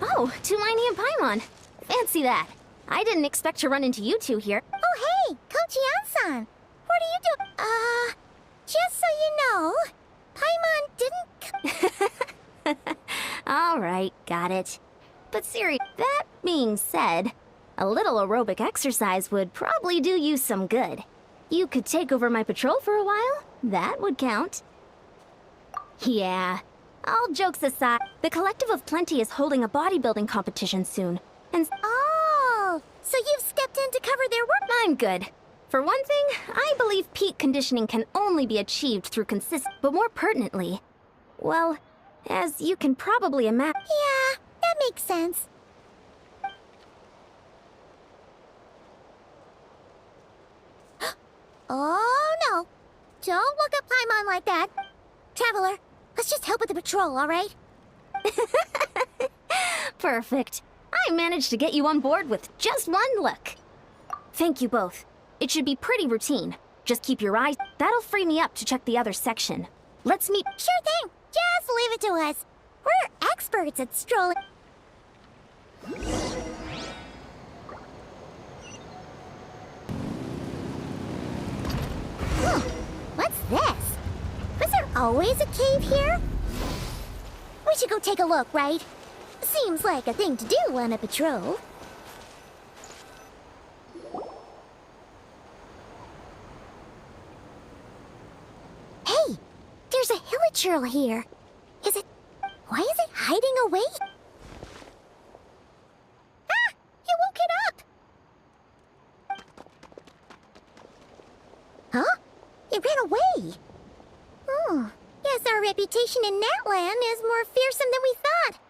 Oh, Tulani and Paimon. Fancy that. I didn't expect to run into you two here. Oh, hey, Kochi-san. What are you doing? Just so you know, Paimon didn't... Alright, got it. But seriously, that being said, a little aerobic exercise would probably do you some good. You could take over my patrol for a while. That would count. Yeah. All jokes aside, the Collective of Plenty is holding a bodybuilding competition soon. And Oh, so you've stepped in to cover their work? I'm good. For one thing, I believe peak conditioning can only be achieved through but more pertinently, well, as you can probably imagine. Yeah, that makes sense. Oh, no. Don't look at Paimon like that. Traveler, let's just help with the patrol, all right? Perfect. I managed to get you on board with just one look. Thank you both. It should be pretty routine. Just keep your eyes. That'll free me up to check the other section. Let's meet. Sure thing. Just leave it to us. We're experts at strolling. What's this? Was there always a cave here? We should go take a look, right? Seems like a thing to do on a patrol. Hey, there's a hilichurl here. Is it... Why is it hiding away? Ah! You woke it up! Huh? It ran away. Oh, guess our reputation in Natland is more fearsome than we thought.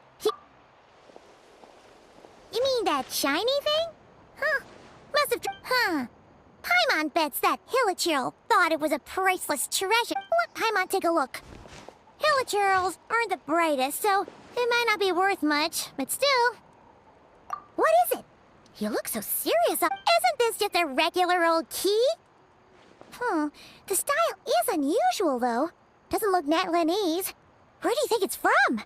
You mean that shiny thing? Huh. Must have... Huh. Paimon bets that hilichurl thought it was a priceless treasure. Let Paimon take a look. Hilichurls aren't the brightest, so it might not be worth much, but still. What is it? You look so serious. Isn't this just a regular old key? The style is unusual, though. Doesn't look Natlanese. Where do you think it's from?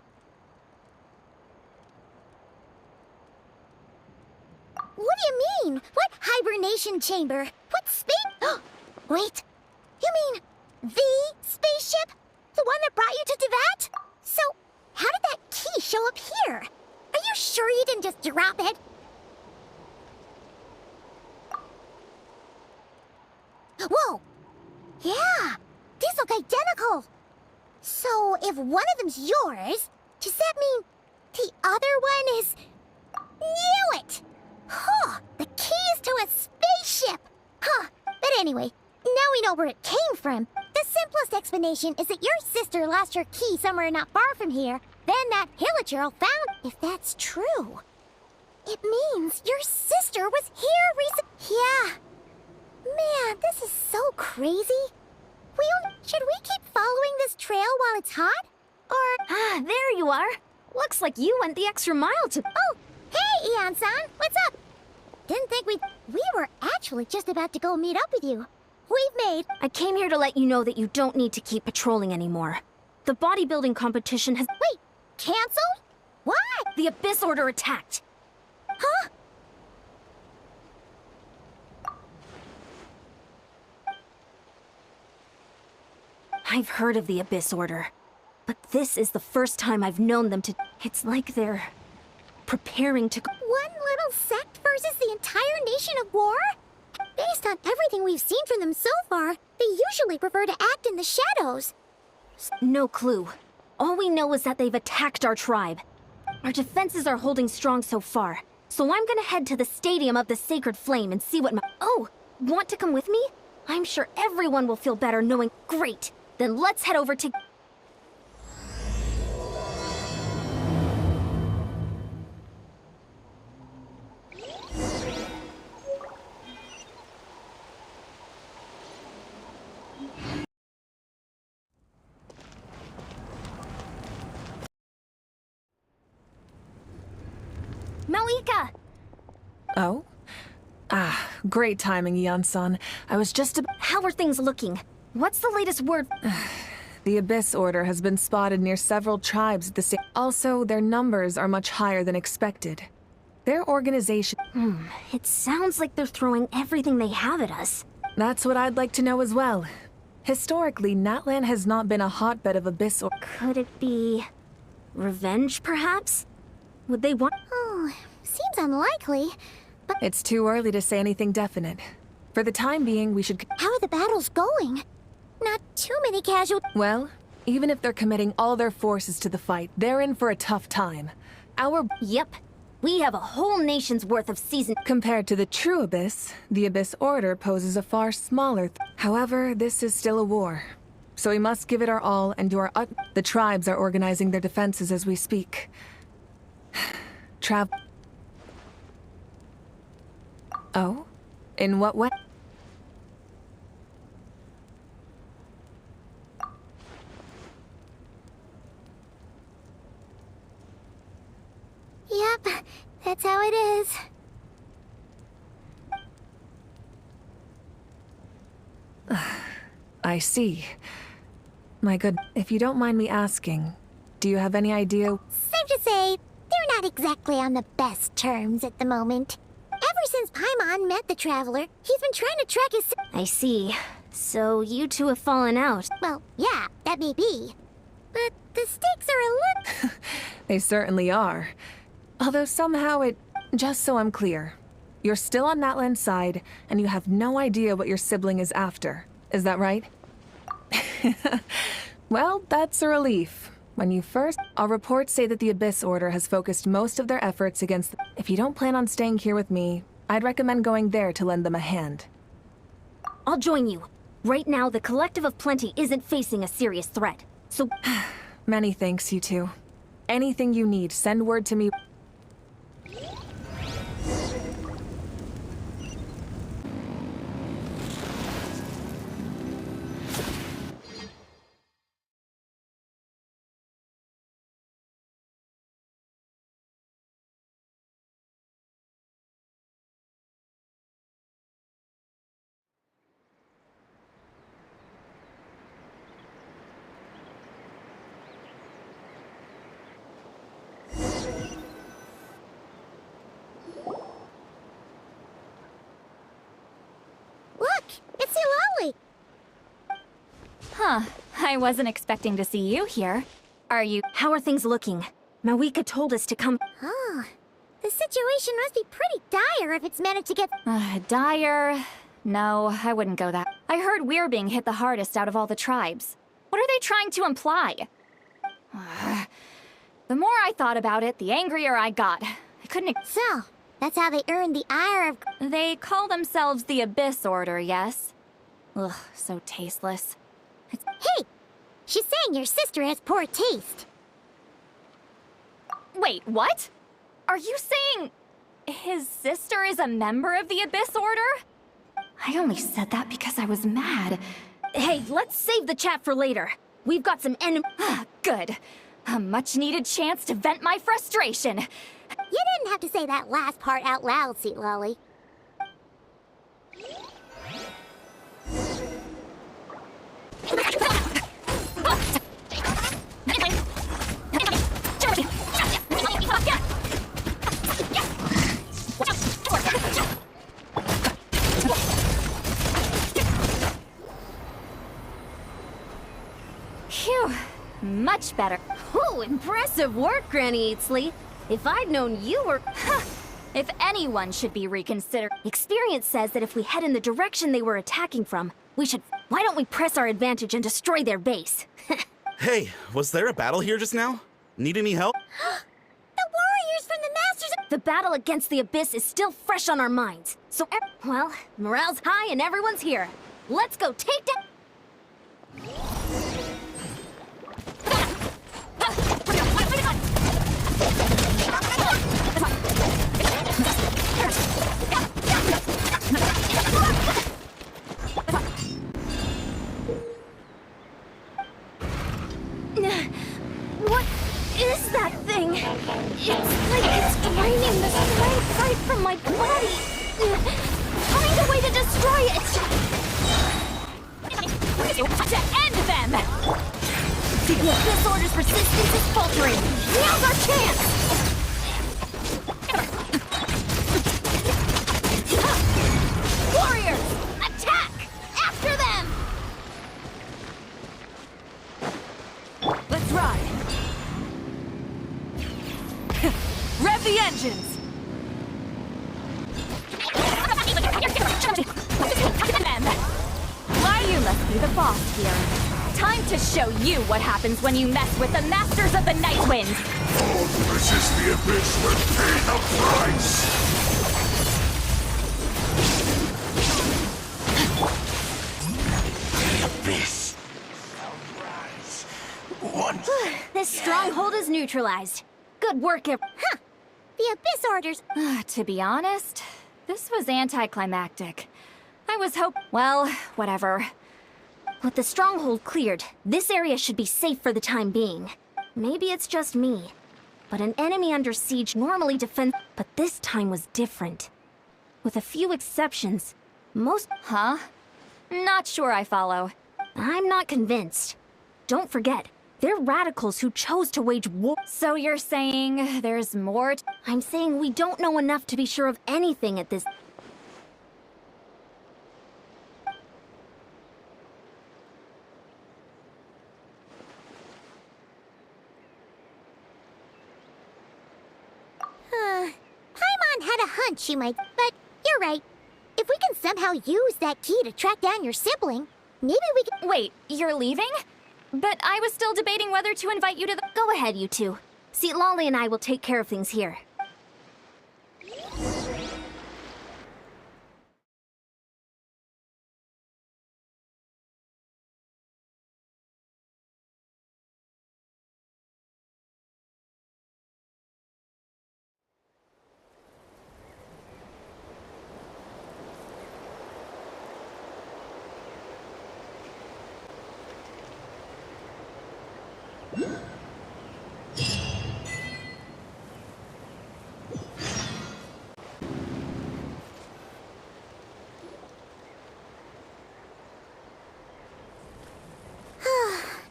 What do you mean? What hibernation chamber? What space? Wait. You mean the spaceship? The one that brought you to Teyvat? So, how did that key show up here? Are you sure you didn't just drop it? Whoa! Yeah! These look identical! So, if one of them's yours, does that mean the other one is... Knew it! Huh! The keys to a spaceship! Huh! But anyway, now we know where it came from. The simplest explanation is that your sister lost her key somewhere not far from here. Then that hilichurl found... If that's true, it means your sister was here Yeah. Man, this is so crazy. Should we keep following this trail while it's hot? Or... Ah, there you are. Looks like you went the extra mile to... Oh! Hey, Ian-san! What's up? Didn't think we were actually just about to go meet up with you. We've made... I came here to let you know that you don't need to keep patrolling anymore. The bodybuilding competition has... Wait! Cancelled? Why? The Abyss Order attacked. Huh? I've heard of the Abyss Order, but this is the first time I've known them to... It's like they're... preparing to... One little sect versus the entire nation of war? Based on everything we've seen from them so far, they usually prefer to act in the shadows. No clue. All we know is that they've attacked our tribe. Our defenses are holding strong so far, so I'm gonna head to the Stadium of the Sacred Flame and see what my... Oh! Want to come with me? I'm sure everyone will feel better knowing... Great! Then let's head over to... Malika! Oh? Ah, great timing, Yeon-san. I was just How are things looking? What's the latest word? The Abyss Order has been spotted near several tribes at the same. Also, their numbers are much higher than expected. Their organization... It sounds like they're throwing everything they have at us. That's what I'd like to know as well. Historically, Natlan has not been a hotbed of Abyss or... Could it be... revenge, perhaps? Would they want... Oh, seems unlikely. But It's too early to say anything definite. For the time being, we should... how are the battles going? Not too many casual... Well, even if they're committing all their forces to the fight, they're in for a tough time. Our... Yep. We have a whole nation's worth of season... Compared to the true Abyss, the Abyss Order poses a far smaller However, this is still a war. So we must give it our all and do our The tribes are organizing their defenses as we speak. Oh? In what way? Yep, that's how it is. I see. My good... If you don't mind me asking, do you have any idea... Safe to say, they're not exactly on the best terms at the moment. Ever since Paimon met the Traveler, he's been trying to track his... I see. So you two have fallen out. Well, yeah, that may be. But the stakes are a little... They certainly are. Although somehow it... Just so I'm clear, you're still on Natlan's side, and you have no idea what your sibling is after. Is that right? Well, that's a relief. When you first... Our reports say that the Abyss Order has focused most of their efforts against... If you don't plan on staying here with me, I'd recommend going there to lend them a hand. I'll join you. Right now, the Collective of Plenty isn't facing a serious threat. So... Many thanks, you two. Anything you need, send word to me. Look, it's Silali! Huh. I wasn't expecting to see you here. Are you... How are things looking? Mawika told us to come... Oh, the situation must be pretty dire if it's managed to get... dire? No, I wouldn't go that. I heard we're being hit the hardest out of all the tribes. What are they trying to imply? The more I thought about it, the angrier I got. I couldn't... So, that's how they earned the ire of... They call themselves the Abyss Order, yes? Ugh, so tasteless. Hey! She's saying your sister has poor taste. Wait, what? Are you saying... his sister is a member of the Abyss Order? I only said that because I was mad. Hey, let's save the chat for later. We've got some Good. A much-needed chance to vent my frustration. You didn't have to say that last part out loud, Seat Lolly. Phew. Much better. Ooh, impressive work, Granny Eatsley. If I'd known you were... If anyone should be reconsidered... Experience says that if we head in the direction they were attacking from, we should... Why don't we press our advantage and destroy their base? Hey, was there a battle here just now? Need any help? The warriors from the Masters of... The battle against the Abyss is still fresh on our minds. So, well, morale's high and everyone's here. Let's go take down... What is that thing? It's like it's draining the strength right from my body. This order's resistance is faltering. Now's our chance! Warriors, attack! After them! Let's ride! Rev the engines! You must be the boss here. Time to show you what happens when you mess with the Masters of the Night Wind! All who resist the Abyss will pay the price! The Abyss shall rise once. This stronghold is neutralized. Good work, Huh. The Abyss orders. To be honest, this was anticlimactic. I was well, whatever. With the stronghold cleared, this area should be safe for the time being. Maybe it's just me, but an enemy under siege normally defends. But this time was different. With a few exceptions, most. Huh? Not sure I follow. I'm not convinced. Don't forget, they're radicals who chose to wage war. So you're saying there's more I'm saying we don't know enough to be sure of anything at this. Paimon had a hunch you might, but you're right. If we can somehow use that key to track down your sibling, maybe we can. Wait, you're leaving? But I was still debating whether to invite you to the— Go ahead, you two. See, Lolly and I will take care of things here.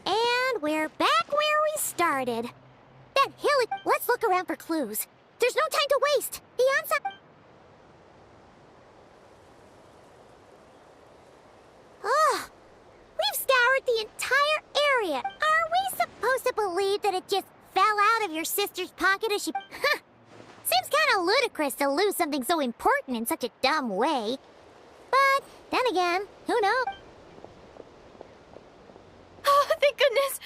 And we're back where we started. That hill. Let's look around for clues. There's no time to waste. The answer. Oh, we've scoured the entire area. Are we supposed to believe that it just fell out of your sister's pocket as she... Seems kind of ludicrous to lose something so important in such a dumb way. But then again, who knows? Oh, thank goodness!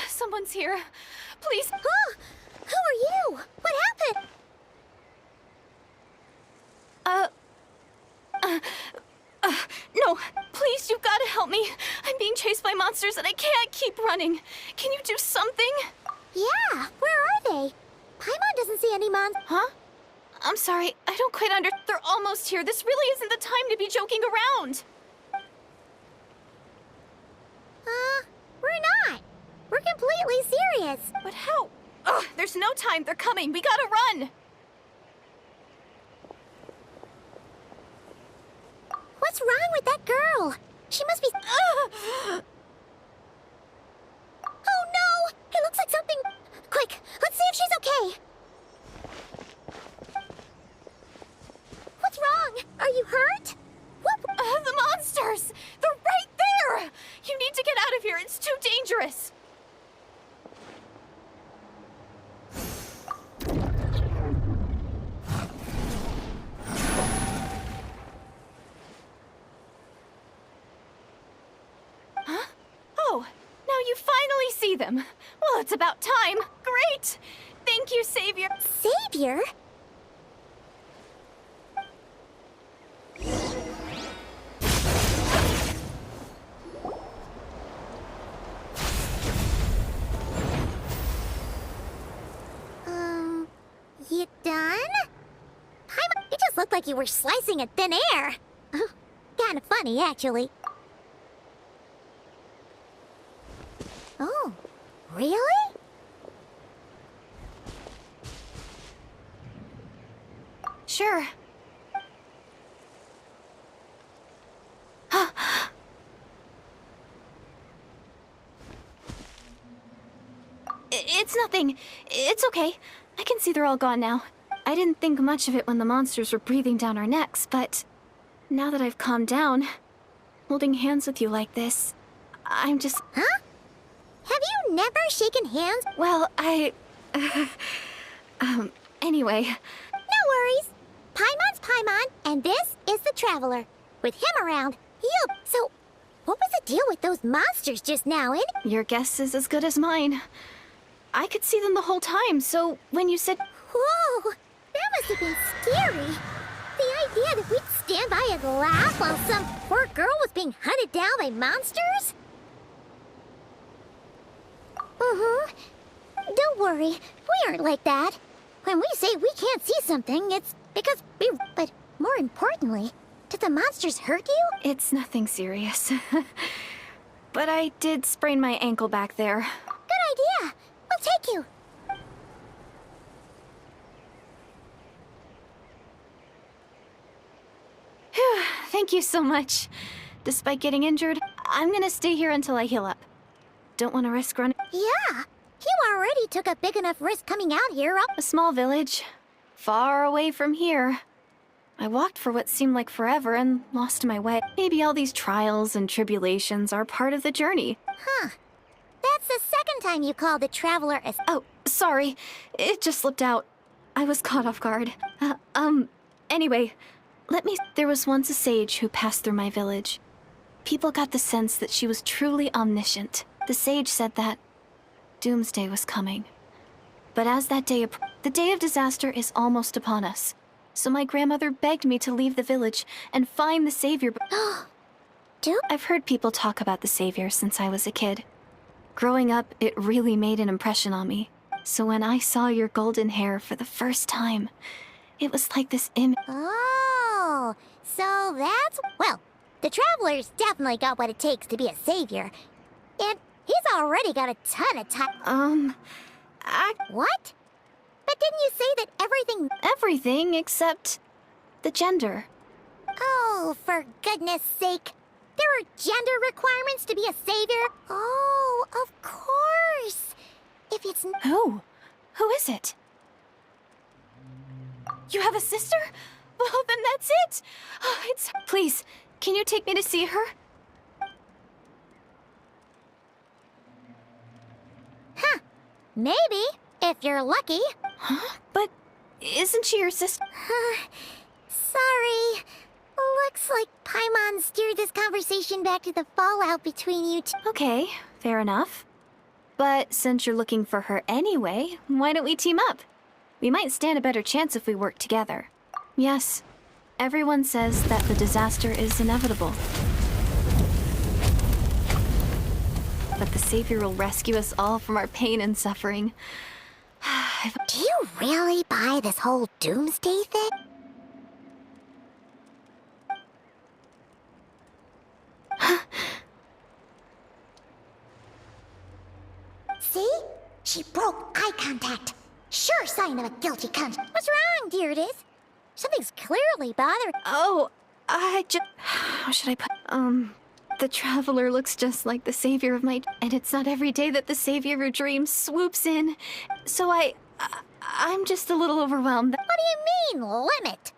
Someone's here. Please. Oh, who are you? What happened? No, please, you've got to help me. I'm being chased by monsters and I can't keep running. Can you do something? Yeah, where are they? Paimon doesn't see any monsters. Huh? I'm sorry, I don't quite They're almost here. This really isn't the time to be joking around. We're not. We're completely serious. But how? Ugh, there's no time. They're coming. We gotta run. What's wrong with that girl? She must be... Oh no! It looks like something... Quick, let's see if she's okay. What's wrong? Are you hurt? What? The monsters! They're right there! You need to get out of here. It's too dangerous. Huh? Oh, now you finally see them. Well, it's about time. Great! Thank you, Savior. Savior? You done? It just looked like you were slicing a thin air. Kinda funny, actually. Oh, really? Sure. It's nothing. It's okay. I can see they're all gone now. I didn't think much of it when the monsters were breathing down our necks, but now that I've calmed down, holding hands with you like this, I'm just... Huh? Have you never shaken hands? Well, anyway. No worries. Paimon's Paimon, and this is the Traveler. With him around, he'll... So, what was the deal with those monsters just now, Your guess is as good as mine. I could see them the whole time, so when you said... Whoa! That must have been scary. The idea that we'd stand by and laugh while some poor girl was being hunted down by monsters? Don't worry, we aren't like that. When we say we can't see something, it's because we... But more importantly, did the monsters hurt you? It's nothing serious. But I did sprain my ankle back there. Good idea. We'll take you. Thank you so much. Despite getting injured, I'm gonna stay here until I heal up. Don't want to risk running. Yeah, you already took a big enough risk coming out here. A small village, far away from here. I walked for what seemed like forever and lost my way. Maybe all these trials and tribulations are part of the journey. Huh. That's the second time you called the Traveler a... Oh, sorry. It just slipped out. I was caught off guard. Anyway, There was once a sage who passed through my village. People got the sense that she was truly omniscient. The sage said that doomsday was coming. But as that day the day of disaster is almost upon us. So my grandmother begged me to leave the village and find the savior. I've heard people talk about the savior since I was a kid. Growing up, it really made an impression on me. So when I saw your golden hair for the first time, it was like this image. Oh, so that's... Well, the Traveler's definitely got what it takes to be a savior. And he's already got a ton of time. What? But didn't you say that everything... Everything except the gender. Oh, for goodness sake. There are gender requirements to be a savior? Oh, of course. If it's... Who? Who is it? You have a sister? Well, then that's it. Please, can you take me to see her? Huh. Maybe, if you're lucky. Huh? But isn't she your sister? Sorry. Looks like Paimon steered this conversation back to the fallout between you two. Okay, fair enough. But since you're looking for her anyway, why don't we team up? We might stand a better chance if we work together. Yes, everyone says that the disaster is inevitable. But the savior will rescue us all from our pain and suffering. Do you really buy this whole doomsday thing? See? She broke eye contact. Sure sign of a guilty cunt. What's wrong, Dearest? Something's clearly bothering... Oh, how should I put... The Traveler looks just like the savior of my... And it's not every day that the savior of your dreams swoops in. So I'm just a little overwhelmed. What do you mean, limit?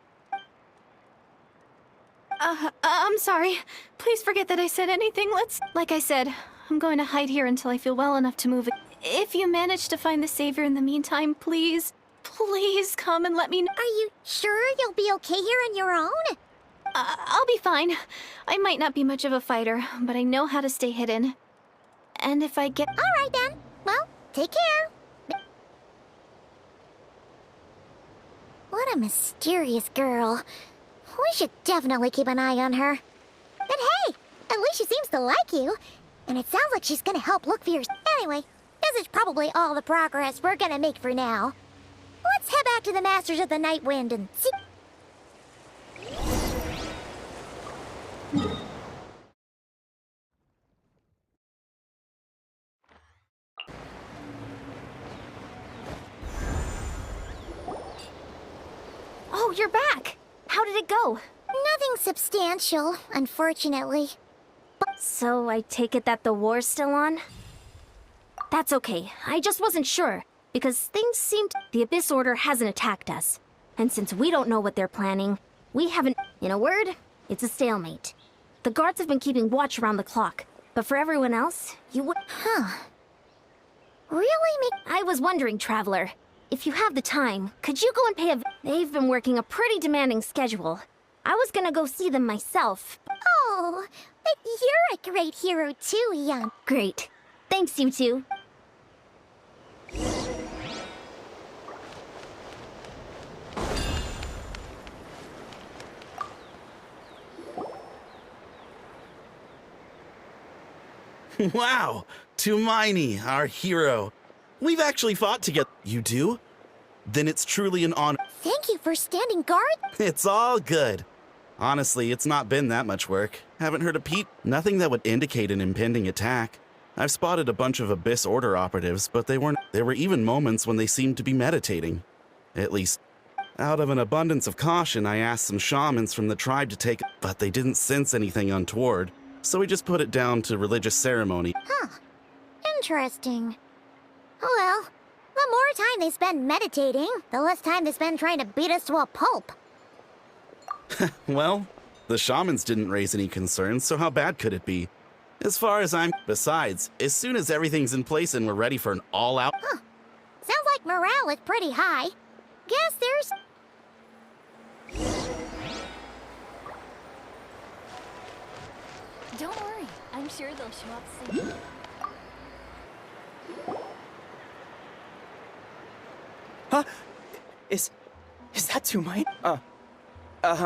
I'm sorry. Please forget that I said anything. Like I said, I'm going to hide here until I feel well enough to move. If you manage to find the savior in the meantime, please come and let me know. Are you sure you'll be okay here on your own? I'll be fine. I might not be much of a fighter, but I know how to stay hidden. And if I get... All right, then. Well, take care. What a mysterious girl. We should definitely keep an eye on her. But hey, at least she seems to like you. And it sounds like she's gonna help look for your... Anyway, this is probably all the progress we're gonna make for now. Let's head back to the Masters of the Night Wind and see... Oh, you're back! How did it go? Nothing substantial, unfortunately. So I take it that the war's still on? That's okay. I just wasn't sure, because things seemed... The Abyss Order hasn't attacked us. And since we don't know what they're planning, we haven't... In a word, it's a stalemate. The guards have been keeping watch around the clock, but for everyone else, you would... Huh. Really? I was wondering, Traveler, if you have the time, could you go and pay a... They've been working a pretty demanding schedule. I was gonna go see them myself. Oh, but you're a great hero too, Young. Great. Thanks, you two. Wow! Tumaini, our hero. We've actually fought together. You do? Then it's truly an honor. Thank you for standing guard. It's all good. Honestly, it's not been that much work. Haven't heard a peep. Nothing that would indicate an impending attack. I've spotted a bunch of Abyss Order operatives, but they weren't. There were even moments when they seemed to be meditating. At least, out of an abundance of caution, I asked some shamans from the tribe to take, but they didn't sense anything untoward, so we just put it down to religious ceremony. Huh. Interesting. Oh well, the more time they spend meditating, the less time they spend trying to beat us to a pulp. Well, the shamans didn't raise any concerns, so how bad could it be? As far as I'm... Besides, as soon as everything's in place and we're ready for an all-out... Huh. Sounds like morale is pretty high. Guess there's... Don't worry, I'm sure they'll show up soon. Huh? Is that too much? Hey,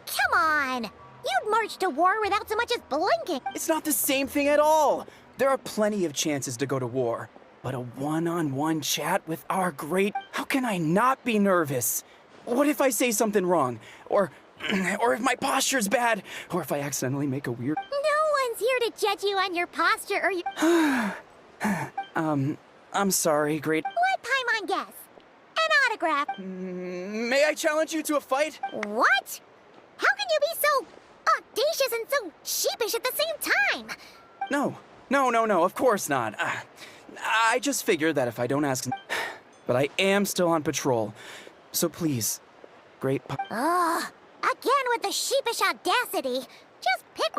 come on! You'd march to war without so much as blinking. It's not the same thing at all. There are plenty of chances to go to war, but a one-on-one chat with our great... How can I not be nervous? What if I say something wrong? Or if my posture's bad? Or if I accidentally make a weird... No one's here to judge you on your posture or your... I'm sorry, great... Let Paimon guess. An autograph. May I challenge you to a fight? What? How can you be so audacious and so sheepish at the same time? No, of course not. I just figured that if I don't ask... But I am still on patrol, so please, great... Ugh, again with the sheepish audacity. Just pick...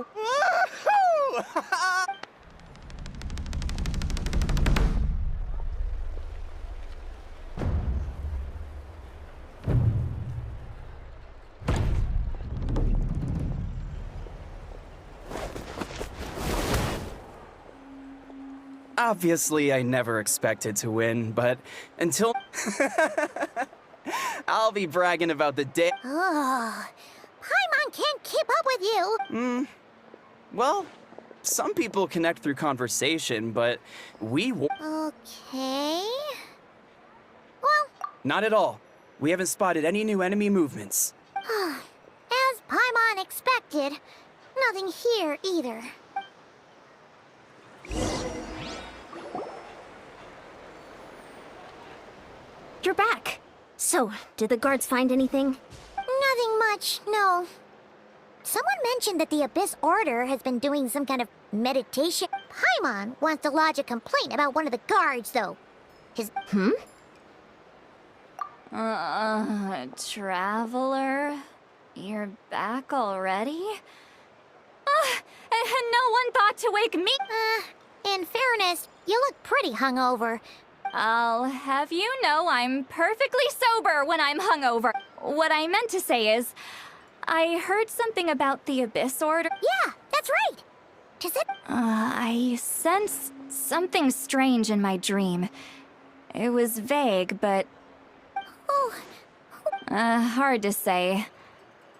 Obviously, I never expected to win, but until... I'll be bragging about the day... Ugh, Paimon can't keep up with you. Well, some people connect through conversation, but we... Okay... Well, Not at all. We haven't spotted any new enemy movements. as Paimon expected, nothing here either. You're back. So, did the guards find anything? Nothing much, no. Someone mentioned that the Abyss Order has been doing some kind of meditation. Paimon wants to lodge a complaint about one of the guards, though. His... Traveler? You're back already? And no one thought to wake me? In fairness, you look pretty hungover. I'll have you know I'm perfectly sober when I'm hungover. What I meant to say is, I heard something about the Abyss Order. Yeah, that's right. Does it... I sensed something strange in my dream. It was vague, but... Oh... hard to say.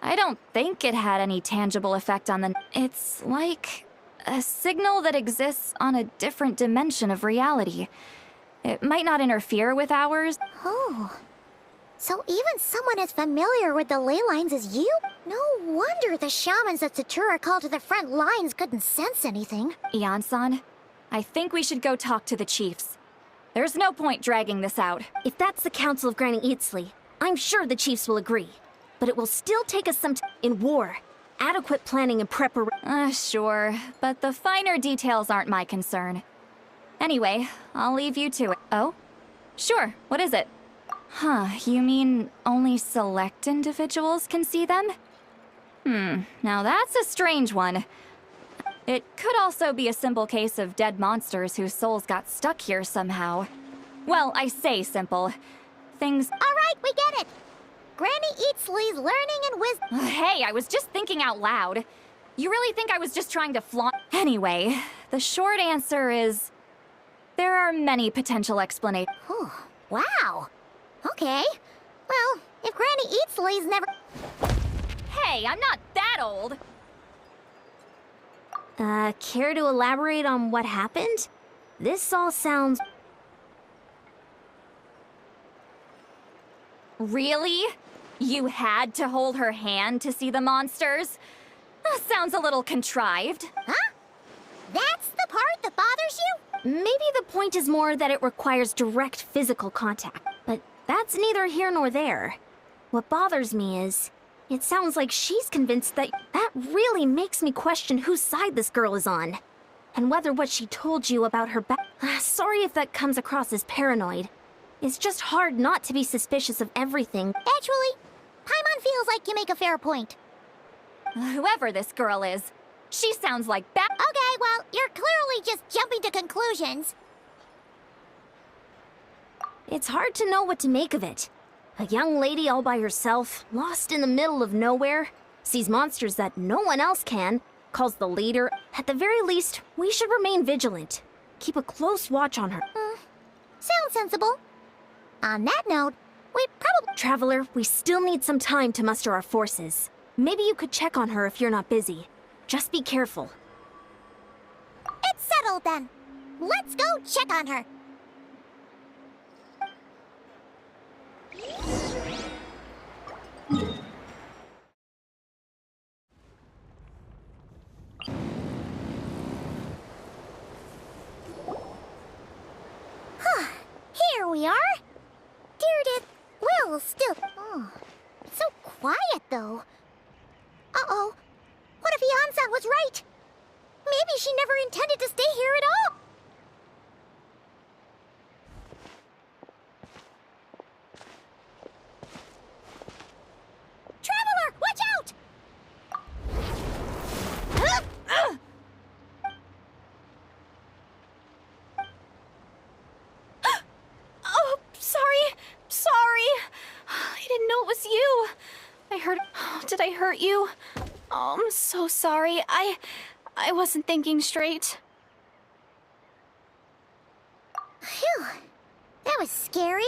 I don't think it had any tangible effect on the... It's like a signal that exists on a different dimension of reality. It might not interfere with ours. Oh... So even someone as familiar with the ley lines as you? No wonder the shamans that Satura called to the front lines couldn't sense anything. Ian-san, I think we should go talk to the chiefs. There's no point dragging this out. If that's the Council of Granny Eatsley, I'm sure the chiefs will agree. But it will still take us some time in war. Adequate planning and preparation. Sure, but the finer details aren't my concern. Anyway, I'll leave you to it. Oh? Sure, what is it? Huh, you mean only select individuals can see them? Now that's a strange one. It could also be a simple case of dead monsters whose souls got stuck here somehow. Well, I say simple. Things— All right, we get it. Granny Eatsley's learning and wisdom. Hey, I was just thinking out loud. You really think I was just trying to flaunt— Anyway, the short answer is— there are many potential explanations. Wow. Okay. Well, if Granny Eatsley's never... Hey, I'm not that old! Care to elaborate on what happened? This all sounds... Really? You had to hold her hand to see the monsters? Sounds a little contrived. Huh? That's the part that bothers you? Maybe the point is more that it requires direct physical contact, but that's neither here nor there. What bothers me is, it sounds like she's convinced that really makes me question whose side this girl is on. And whether what she told you about her sorry if that comes across as paranoid. It's just hard not to be suspicious of everything. Actually, Paimon feels like you make a fair point. Whoever this girl is, she sounds like Okay, well, you're clearly just jumping to conclusions. It's hard to know what to make of it. A young lady all by herself, lost in the middle of nowhere, sees monsters that no one else can, calls the leader. At the very least, we should remain vigilant. Keep a close watch on her. Sounds sensible. On that note, we probably... Traveler, we still need some time to muster our forces. Maybe you could check on her if you're not busy. Just be careful. It's settled then. Let's go check on her. Here we are. Dear Will still... Oh, it's so quiet, though. Uh-oh. What if Yan-san was right? Maybe she never intended to stay here at all. Traveler, watch out! Oh, sorry. I didn't know it was you. I heard... Did I hurt you? Oh, I'm so sorry. I wasn't thinking straight. Phew. That was scary.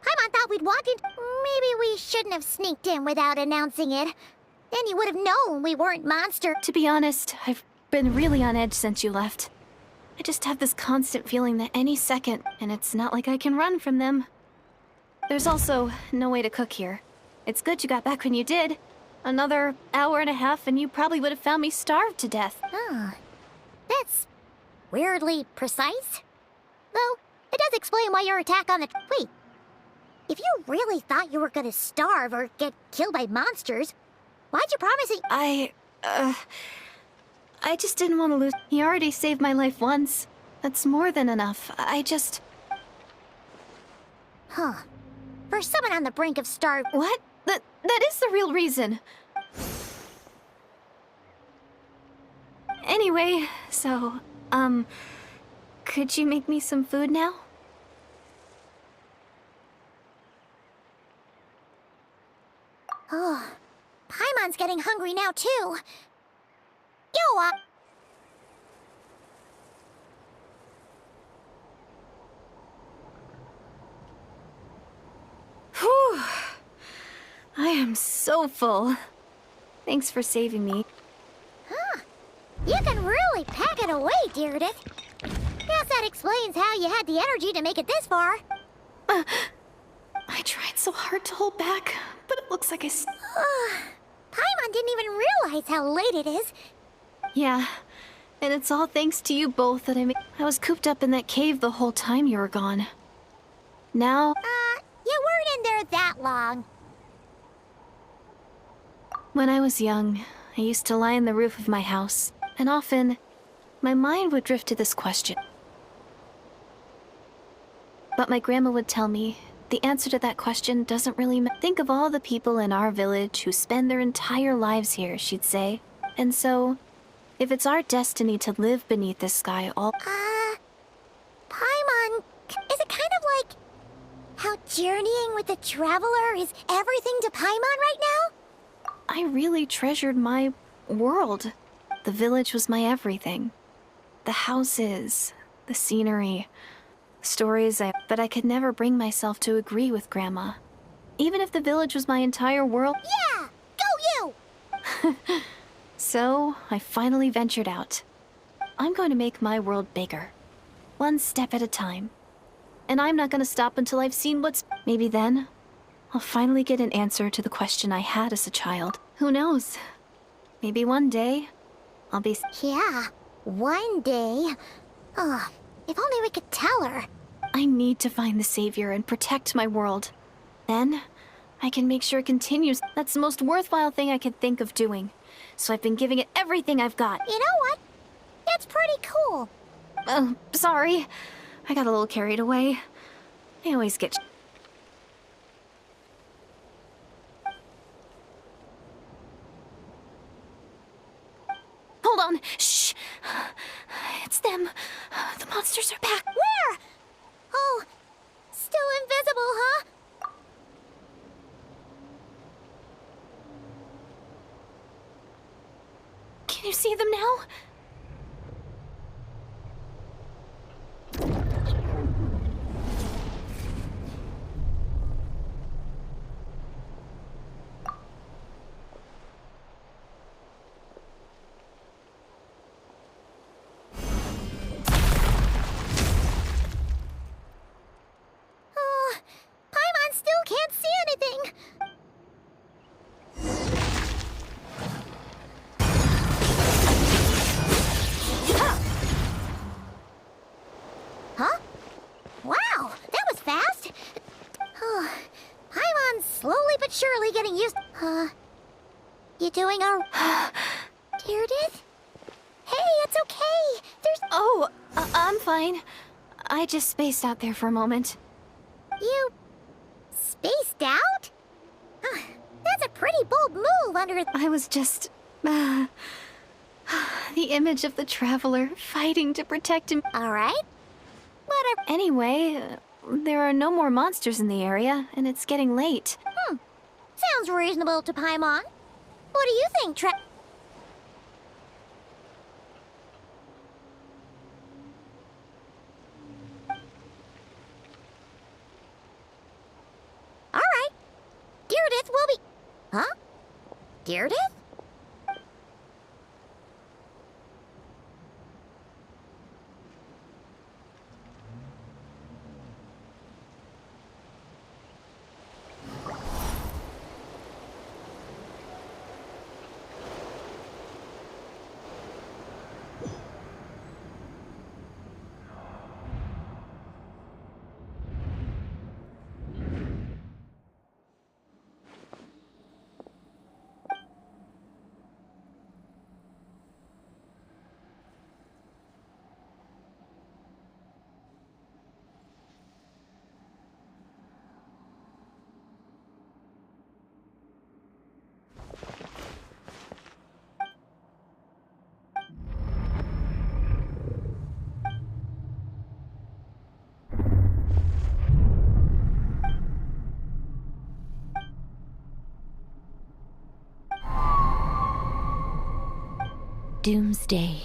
Paimon thought we'd walk in. Maybe we shouldn't have sneaked in without announcing it. Then you would have known we weren't monster. To be honest, I've been really on edge since you left. I just have this constant feeling that any second, and it's not like I can run from them. There's also no way to cook here. It's good you got back when you did. Another hour and a half and you probably would have found me starved to death. Oh, that's weirdly precise. Though, it does explain why your attack on the... Wait, if you really thought you were gonna starve or get killed by monsters, why'd you promise it? I just didn't want to lose. He already saved my life once. That's more than enough. Huh. For someone on the brink of starve... What? That is the real reason. Anyway, so, could you make me some food now? Oh, Paimon's getting hungry now, too. Go up! Whew. I am so full. Thanks for saving me. Huh. You can really pack it away, Deardith. Guess that explains how you had the energy to make it this far. I tried so hard to hold back, but it looks like Paimon didn't even realize how late it is. Yeah, and it's all thanks to you both that I was cooped up in that cave the whole time you were gone. Now... You weren't in there that long. When I was young, I used to lie on the roof of my house, and often, my mind would drift to this question. But my grandma would tell me, the answer to that question doesn't really Think of all the people in our village who spend their entire lives here, she'd say. And so, if it's our destiny to live beneath this sky all— Paimon, is it kind of like how journeying with the traveler is everything to Paimon right now? I really treasured my world. The village was my everything. The houses, the scenery, stories but I could never bring myself to agree with Grandma. Even if the village was my entire world. Yeah! Go you! So, I finally ventured out. I'm going to make my world bigger. One step at a time. And I'm not going to stop until I've seen what's— Maybe then, I'll finally get an answer to the question I had as a child. Who knows? Maybe one day, I'll be— Yeah, one day. Oh, if only we could tell her. I need to find the savior and protect my world. Then, I can make sure it continues. That's the most worthwhile thing I could think of doing. So I've been giving it everything I've got. You know what? That's pretty cool. Oh, sorry. I got a little carried away. I always get— Hold on. Shh. It's them. The monsters are back. Where? Oh, still invisible, huh? Can you see them now? Oh, Paimon still can't see anything. Huh? Wow, that was fast. Oh, Paimon's slowly but surely getting used. You doing all— Deirdre? Hey, it's okay. There's— Oh, I'm fine. I just spaced out there for a moment. You spaced out? That's a pretty bold move under— I was just— the image of the traveler fighting to protect him. All right. Whatever. Anyway, there are no more monsters in the area, and it's getting late. Sounds reasonable to Paimon. What do you think, All right. Deirdre will be— Huh? Deirdre? Doomsday.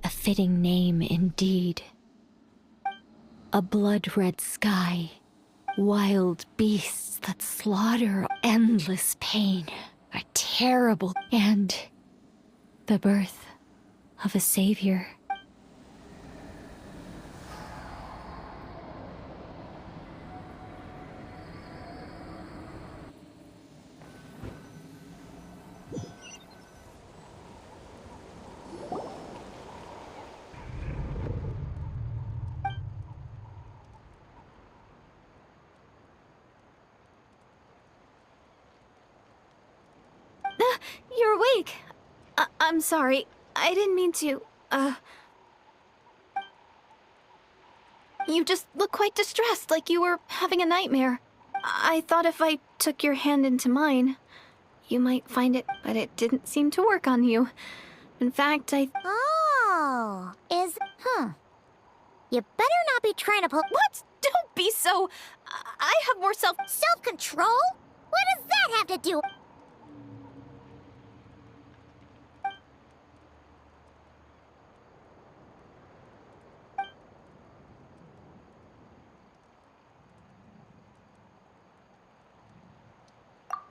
A fitting name indeed. A blood-red sky. Wild beasts that slaughter. Endless pain. A terrible— And the birth of a savior. You're awake. I'm sorry. I didn't mean to, You just look quite distressed, like you were having a nightmare. I thought if I took your hand into mine, you might find it, but it didn't seem to work on you. In fact, Oh, You better not be trying to pull— What? Don't be so... I have more Self-control? What does that have to do?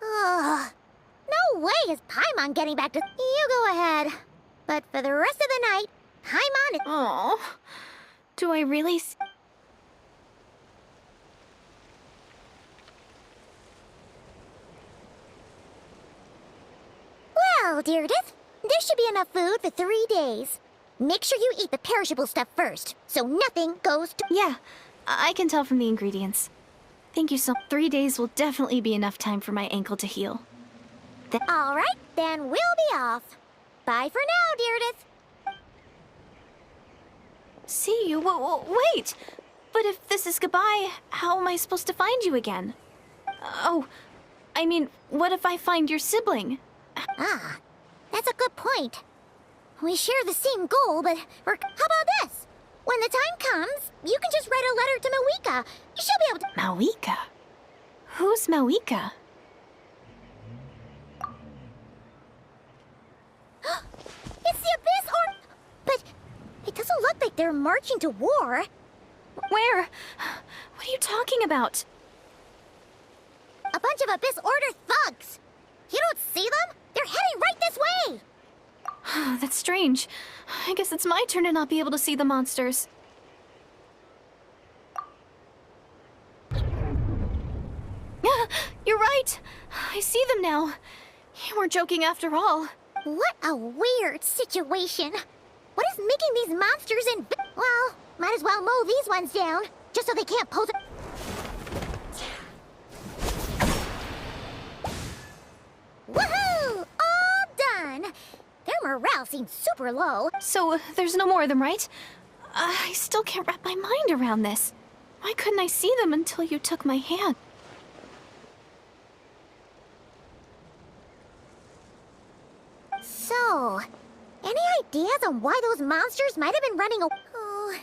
Ugh. No way is Paimon getting back to— You go ahead. But for the rest of the night, Paimon is— Oh, do I really... Well, Deirdith, there should be enough food for 3 days. Make sure you eat the perishable stuff first, so nothing goes to— Yeah, I can tell from the ingredients. Thank you so... 3 days will definitely be enough time for my ankle to heal. All right, then we'll be off. Bye for now, Deirdith. See you? Wait! But if this is goodbye, how am I supposed to find you again? Oh, I mean, what if I find your sibling? Ah, that's a good point. We share the same goal, but how about this? When the time comes, you can just write a letter to Mawika. She'll be able to— Mawika? Who's Mawika? It's the Abyss, or— But it doesn't look like they're marching to war. Where? What are you talking about? A bunch of Abyss Order thugs. You don't see them? They're heading right this way. That's strange. I guess it's my turn to not be able to see the monsters. You're right. I see them now. You weren't joking after all. What a weird situation. What is making these monsters in— Well, might as well mow these ones down, just so they can't pose a— Woohoo! All done! Their morale seems super low. So, there's no more of them, right? I still can't wrap my mind around this. Why couldn't I see them until you took my hand? So, any ideas on why those monsters might have been running away? Oh,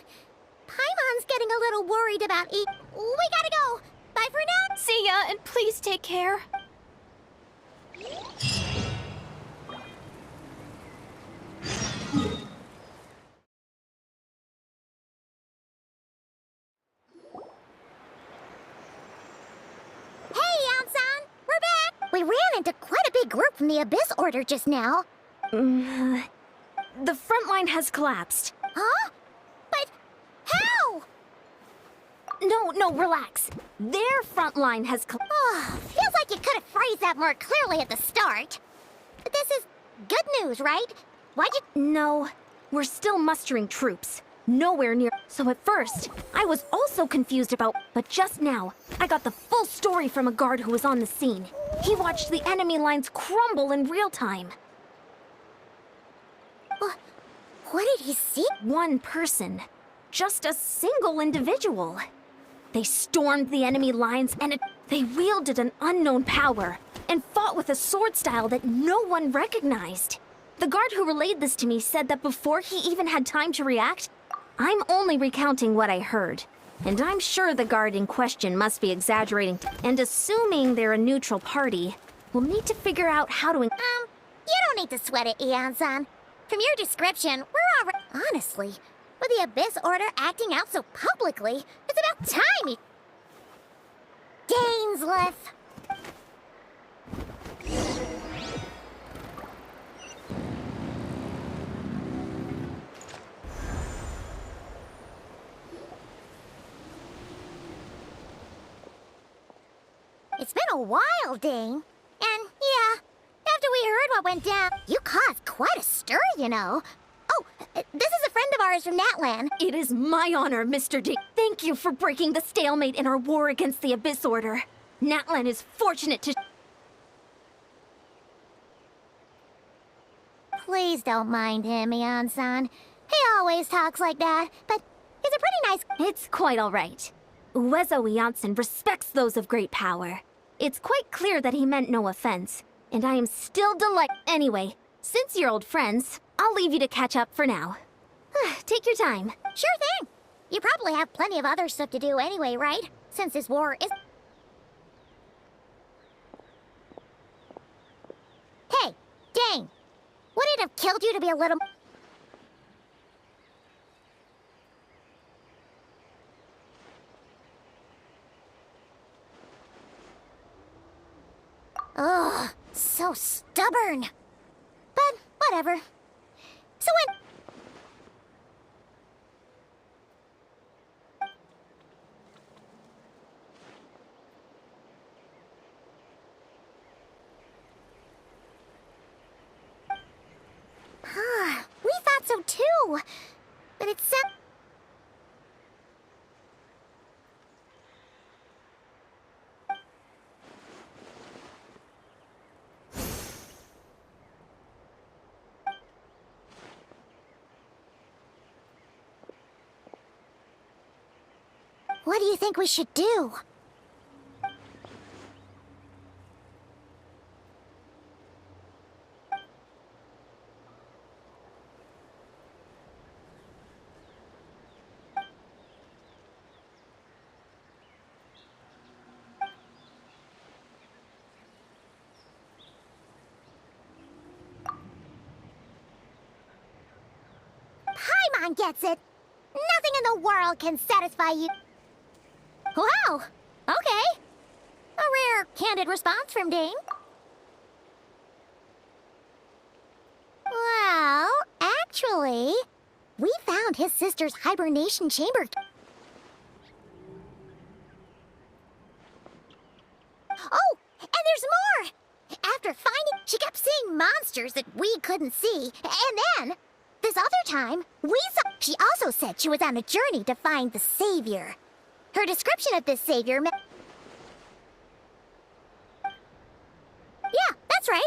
Paimon's getting a little worried about We gotta go! Bye for now! See ya, and please take care. We ran into quite a big group from the Abyss Order just now. The front line has collapsed. Huh? But how? No, relax. Their front line has Feels like you could have phrased that more clearly at the start. But this is good news, right? Why'd you— No, we're still mustering troops. Nowhere near. So at first, I was also confused about. But just now, I got the full story from a guard who was on the scene. He watched the enemy lines crumble in real time. What did he see? One person. Just a single individual. They stormed the enemy lines and they wielded an unknown power and fought with a sword style that no one recognized. The guard who relayed this to me said that before he even had time to react, I'm only recounting what I heard. And I'm sure the guard in question must be exaggerating. And assuming they're a neutral party, we'll need to figure out how to... You don't need to sweat it, Eon-san. From your description, we're already— Honestly, with the Abyss Order acting out so publicly, it's about time Dainsleif! It's been a while, Dane. And, yeah, after we heard what went down, you caused quite a stir, you know. Oh, this is a friend of ours from Natlan. It is my honor, Mr. D. Thank you for breaking the stalemate in our war against the Abyss Order. Natlan is fortunate to... Please don't mind him, Eon-san. He always talks like that, but It's a pretty nice... It's quite all right. Uezo Janssen respects those of great power. It's quite clear that he meant no offense, and I am still delighted. Anyway, since you're old friends, I'll leave you to catch up for now. Take your time. Sure thing. You probably have plenty of other stuff to do anyway, right? Since this war is... Hey, dang. Would it have killed you to be a little... Ugh, so stubborn. But whatever. So when... We thought so too. But it's... What do you think we should do? Paimon gets it. Nothing in the world can satisfy you. Wow, okay. A rare, candid response from Dane. Well, actually, we found his sister's hibernation chamber. Oh, and there's more! After finding, she kept seeing monsters that we couldn't see. And then, this other time, we saw... She also said she was on a journey to find the Savior. Her description of this savior Yeah, that's right.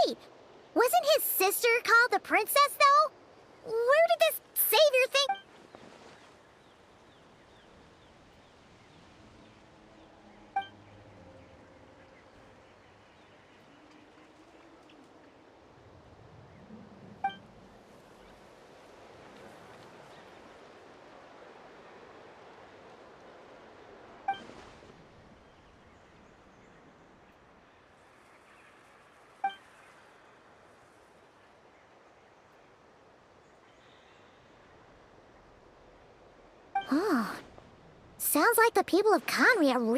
Wait, wasn't his sister called the princess, though? Where did this savior thing... Oh, sounds like the people of Conry are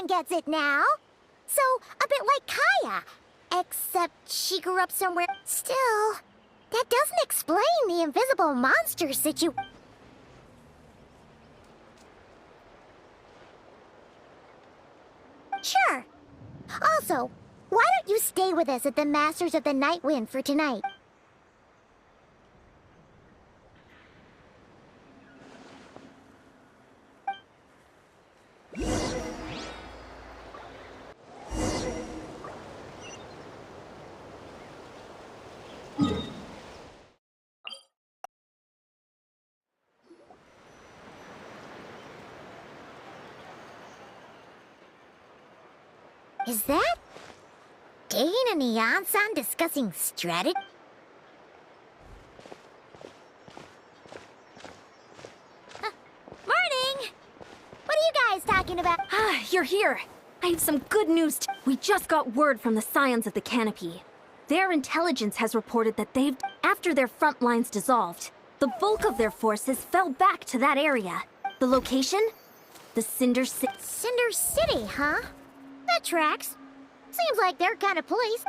gets it now. So, a bit like Kaya. Except she grew up somewhere... Still, that doesn't explain the invisible monster situation. Sure. Also, why don't you stay with us at the Masters of the Night Wind for tonight? Is that Dane and Ian-san discussing strategy? Morning! What are you guys talking about? You're here. I have some good news. We just got word from the Scions of the Canopy. Their intelligence has reported that after their front lines dissolved, the bulk of their forces fell back to that area. The location? The Cinder City. Cinder City, huh? That tracks. Seems like their kind of place.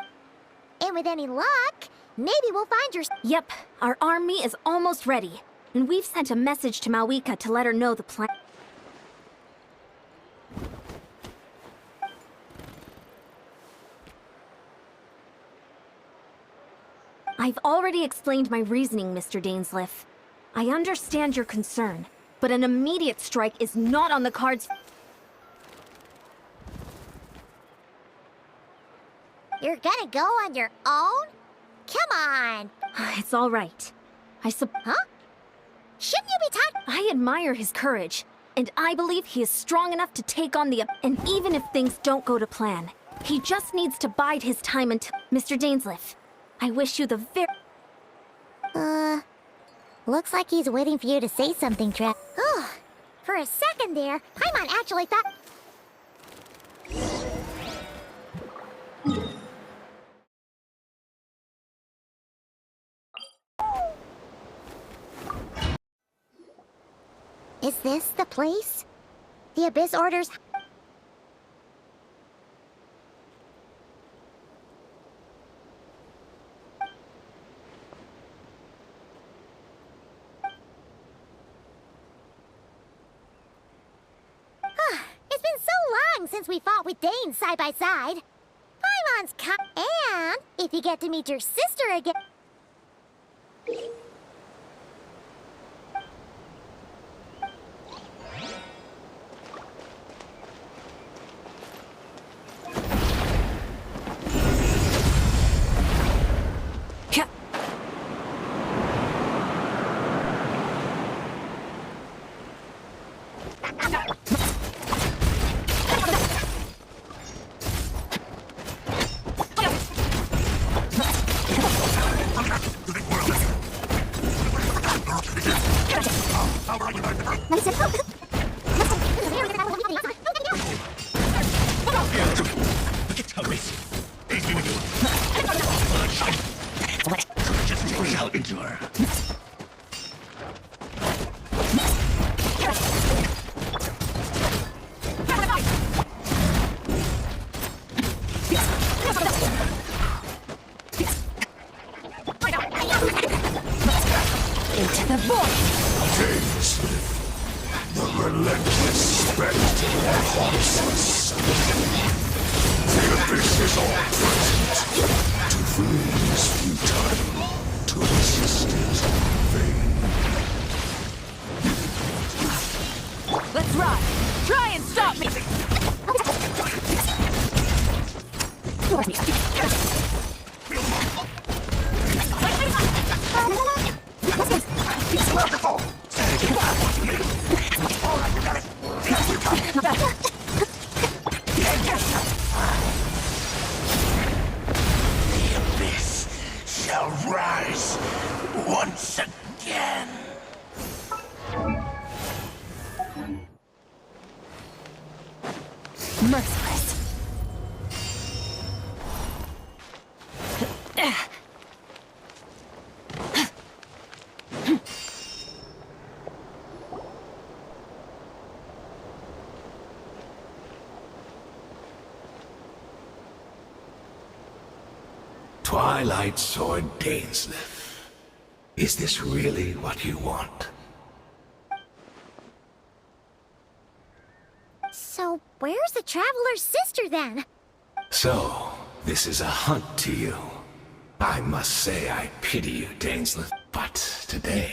And with any luck, maybe we'll find your... Yep, our army is almost ready. And we've sent a message to Malwika to let her know the plan. I've already explained my reasoning, Mr. Dainsleif. I understand your concern, but an immediate strike is not on the cards. You're gonna go on your own? Come on! It's all right. Huh? Shouldn't you be tired? I admire his courage, and I believe he is strong enough to take on the... And even if things don't go to plan, he just needs to bide his time until... Mr. Dainsleif, I wish you the very... Looks like he's waiting for you to say something, Trev. For a second there, Paimon actually thought... Is this the place? The Abyss orders... It's been so long since we fought with Dane side by side. Paimon's and if you get to meet your sister again... Twilight Sword Dainsleif. Is this really what you want? So, where's the Traveler's sister then? So, this is a hunt to you. I must say I pity you, Dainsleif. But today,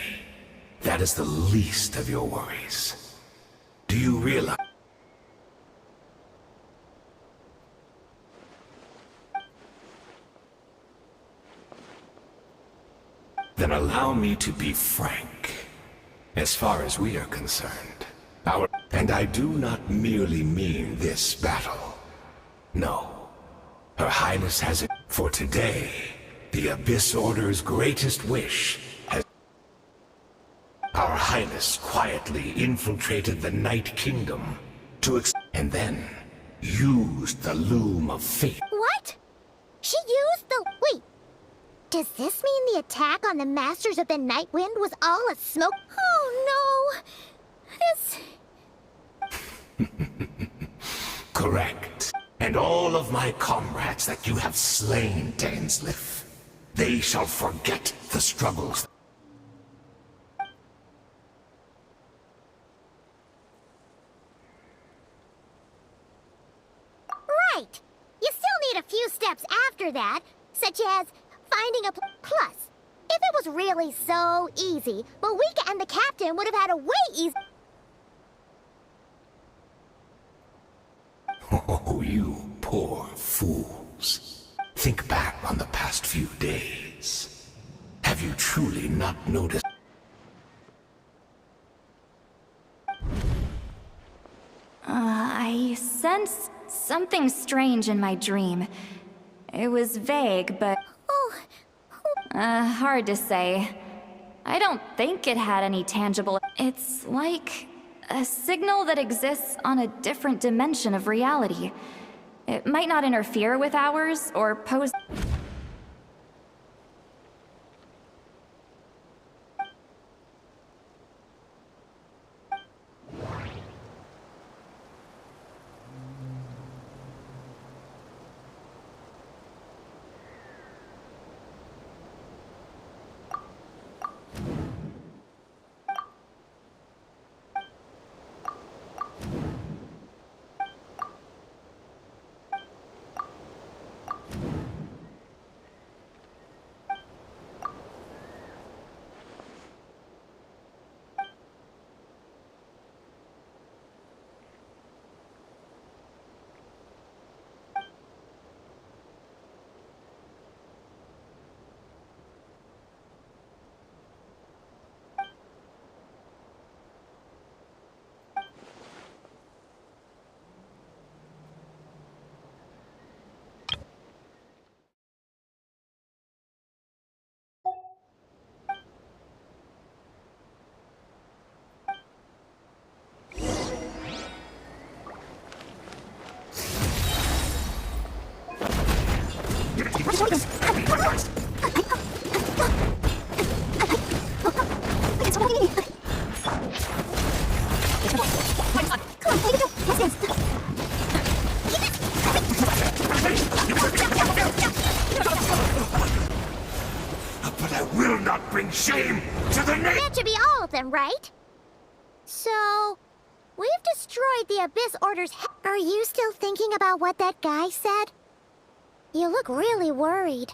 that is the least of your worries. Do you realize? Then allow me to be frank. As far as we are concerned, and I do not merely mean this battle. No. Her Highness has it. For today, the Abyss Order's greatest wish has... Our Highness quietly infiltrated the Night Kingdom to and then used the Loom of Fate. What? She used the... Wait. Does this mean the attack on the Masters of the Night Wind was all a smoke? Oh no! This... Correct. And all of my comrades that you have slain, Dainsleif, they shall forget the struggles. Right! You still need a few steps after that, such as finding a plus. If it was really so easy, Moika and the captain would have had a way easy... Oh, you poor fools. Think back on the past few days. Have you truly not noticed? I sensed something strange in my dream. It was vague, but hard to say. I don't think it had any tangible... It's like a signal that exists on a different dimension of reality. It might not interfere with ours or pose... But I will not bring shame to the name. That should be all of them, right? So... we've destroyed the Abyss Order's Are you still thinking about what that guy said? You look really worried.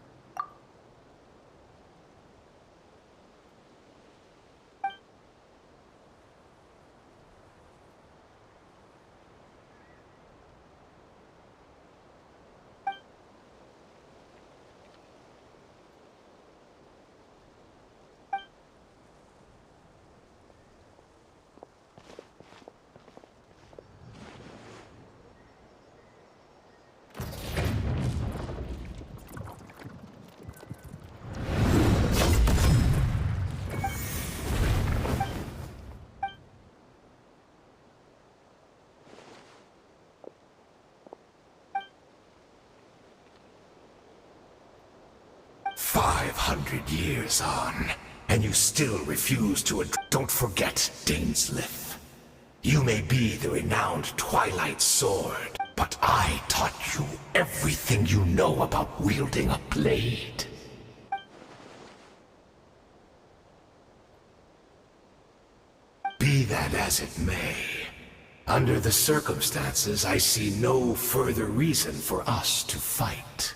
Years on, and you still refuse to Don't forget, Dainsleif. You may be the renowned Twilight Sword, but I taught you everything you know about wielding a blade. Be that as it may, under the circumstances, I see no further reason for us to fight.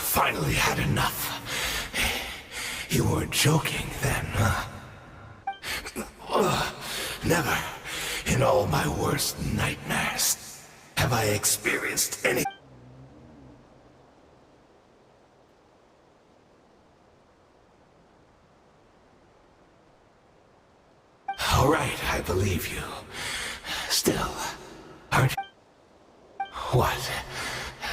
Finally had enough. You weren't joking then, huh? Never, in all my worst nightmares, have I experienced any... All right, I believe you. Still, aren't you... What?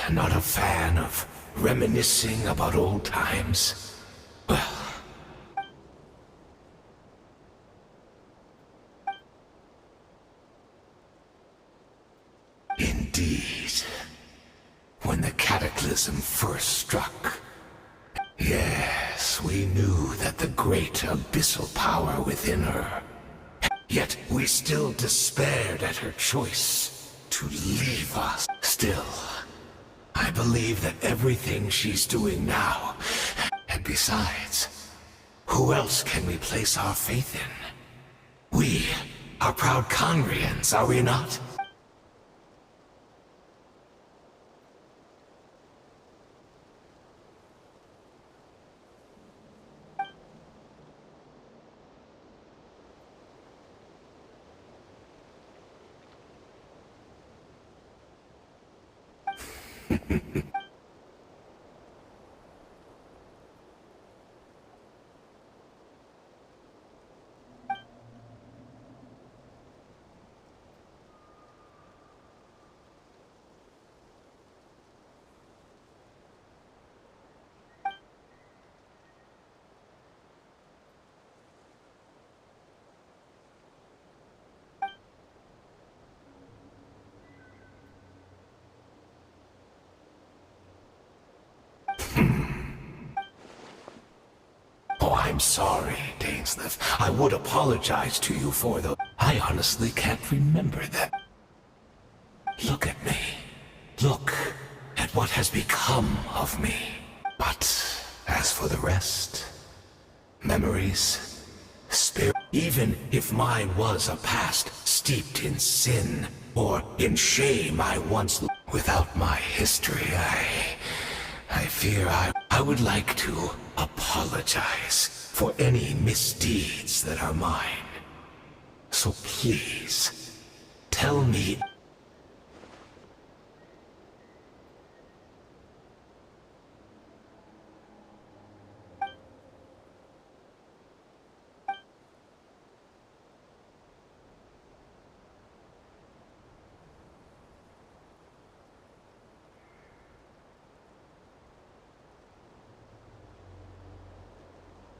Not a fan of reminiscing about old times? Well, indeed. When the cataclysm first struck, yes, we knew that the great abyssal power within her. Yet we still despaired at her choice to leave us. Still, I believe that everything she's doing now, and besides, who else can we place our faith in? We are proud Conrians, are we not? Oh, I'm sorry, Dainsleif. I would apologize to you for the... I honestly can't remember that. Look at me. Look at what has become of me. But as for the rest, memories, spirit... Even if mine was a past steeped in sin or in shame I once... Without my history, I fear I would like to apologize for any misdeeds that are mine. So please, tell me...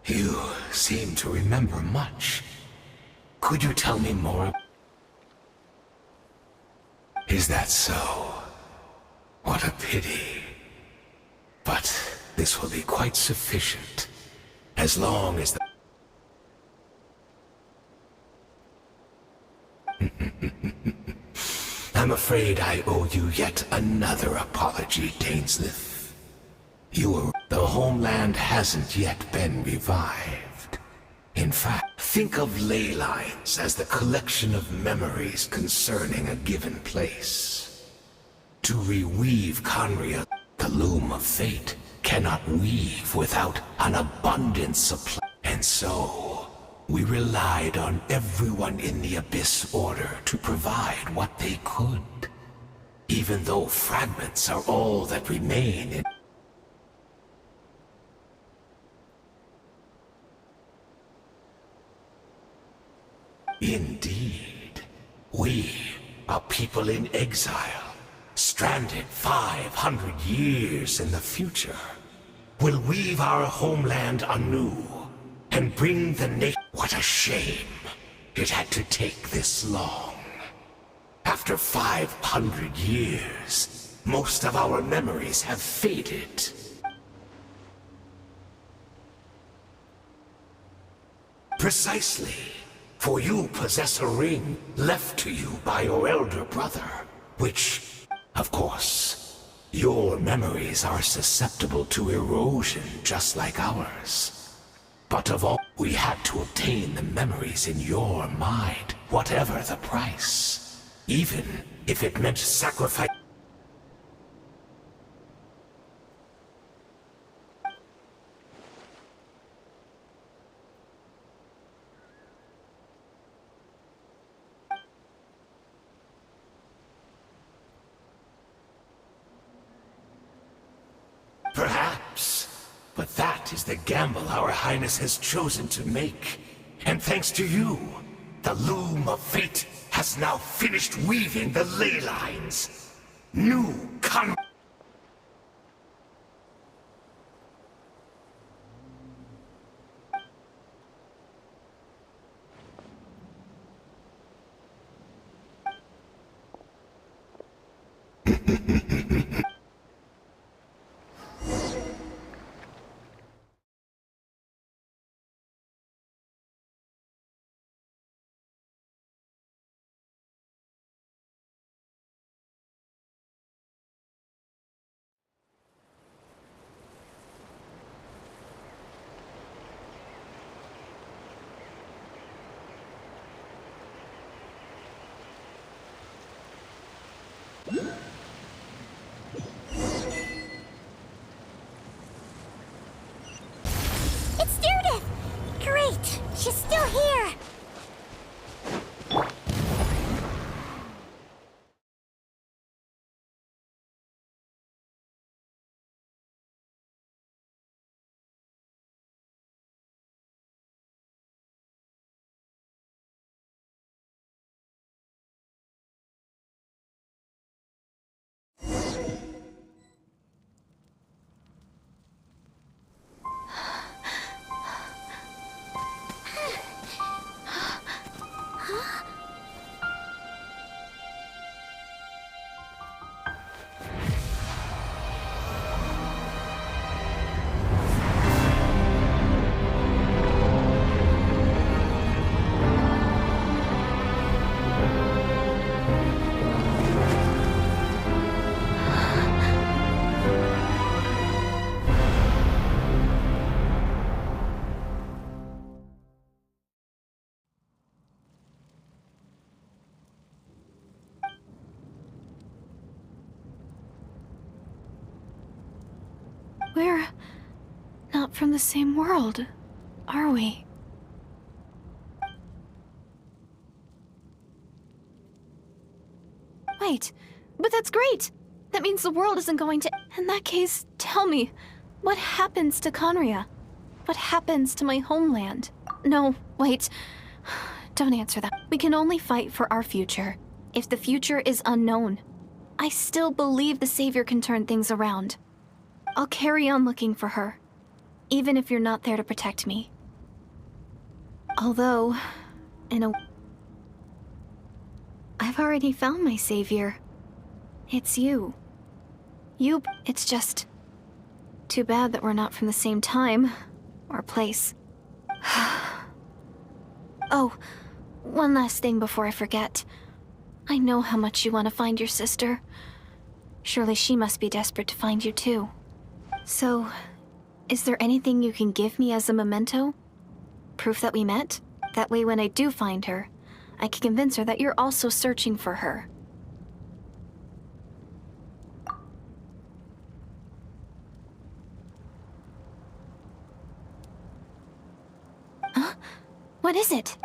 You seem to remember much. Could you tell me more? Is that so? What a pity. But this will be quite sufficient, as long as the... I'm afraid I owe you yet another apology, Dainsleif. The homeland hasn't yet been revived. In fact, think of ley lines as the collection of memories concerning a given place. To reweave Conria, the loom of fate cannot weave without an abundant supply. And so, we relied on everyone in the Abyss Order to provide what they could. Even though fragments are all that remain in... Indeed. We, a people in exile, stranded 500 years in the future, will weave our homeland anew and bring the nation... What a shame it had to take this long. After 500 years, most of our memories have faded. Precisely. For you possess a ring left to you by your elder brother, which, of course, your memories are susceptible to erosion just like ours. But of all, we had to obtain the memories in your mind, whatever the price. Even if it meant sacrifice... Perhaps, but that is the gamble our Highness has chosen to make. And thanks to you, the loom of fate has now finished weaving the ley lines. New con. It's Judith! Great! She's still here! We're not from the same world, are we? Wait, but that's great! That means the world isn't going to... In that case, tell me, what happens to Conria? What happens to my homeland? No, wait. Don't answer that. We can only fight for our future. If the future is unknown, I still believe the Savior can turn things around. I'll carry on looking for her, even if you're not there to protect me. Although, I've already found my savior. It's you. It's just too bad that we're not from the same time or place. Oh, one last thing before I forget. I know how much you want to find your sister. Surely she must be desperate to find you too. So, is there anything you can give me as a memento? Proof that we met? That way when I do find her, I can convince her that you're also searching for her. Huh? What is it?